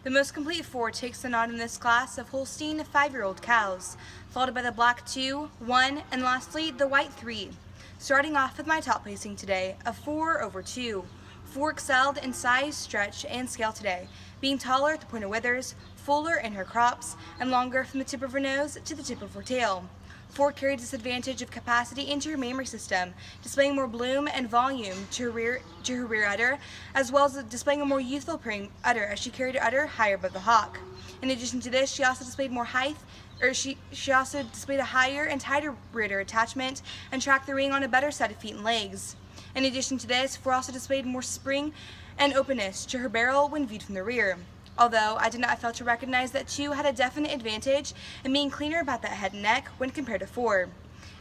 The most complete 4 takes the nod in this class of Holstein 5-year-old cows, followed by the black 2, 1, and lastly the white 3. Starting off with my top placing today of 4/2. 4 excelled in size, stretch, and scale today, being taller at the point of withers, fuller in her crops, and longer from the tip of her nose to the tip of her tail. 4 carried this advantage of capacity into her mammary system, displaying more bloom and volume to her rear udder, as well as displaying a more youthful appearing udder as she carried her udder higher above the hock. In addition to this, she also displayed more height, she also displayed a higher and tighter rear udder attachment and tracked the ring on a better set of feet and legs. In addition to this, 4 also displayed more spring and openness to her barrel when viewed from the rear. Although I did not fail to recognize that 2 had a definite advantage in being cleaner about that head and neck when compared to 4.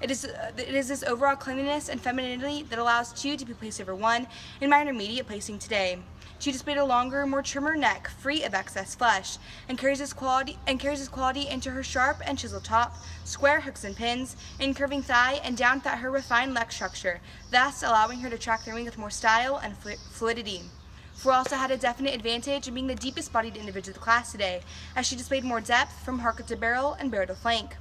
It is this overall cleanliness and femininity that allows 2 to be placed over 1 in my intermediate placing today. 2 displayed a longer, more trimmer neck, free of excess flesh, and carries this quality into her sharp and chiseled top, square hooks and pins, and curving thigh, and down that her refined leg structure, thus allowing her to track the ring with more style and fluidity. 4 also had a definite advantage in being the deepest bodied individual of the class today, as she displayed more depth from hook to barrel and barrel to flank.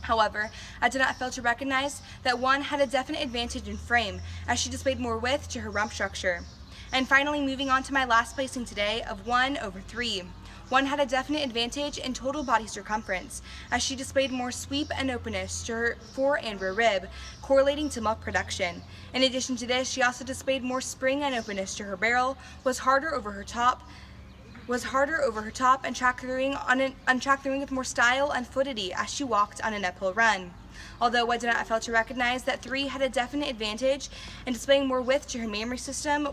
However, I did not fail to recognize that 1 had a definite advantage in frame, as she displayed more width to her rump structure. And finally, moving on to my last placing today of 1/3. 1 had a definite advantage in total body circumference, as she displayed more sweep and openness to her fore and rear rib, correlating to milk production. In addition to this, she also displayed more spring and openness to her barrel, was harder over her top, and tracked the ring with more style and fluidity as she walked on an uphill run. Although I did not fail to recognize that 3 had a definite advantage in displaying more width to her mammary system.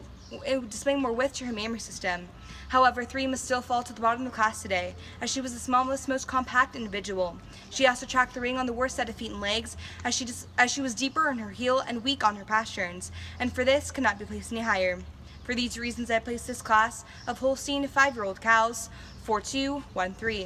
However, 3 must still fall to the bottom of the class today, as she was the smallest, most compact individual. She also tracked the ring on the worst set of feet and legs, as she was deeper in her heel and weak on her pasterns, and for this could not be placed any higher. For these reasons, I placed this class of Holstein 5-year-old cows 4-2-1-3.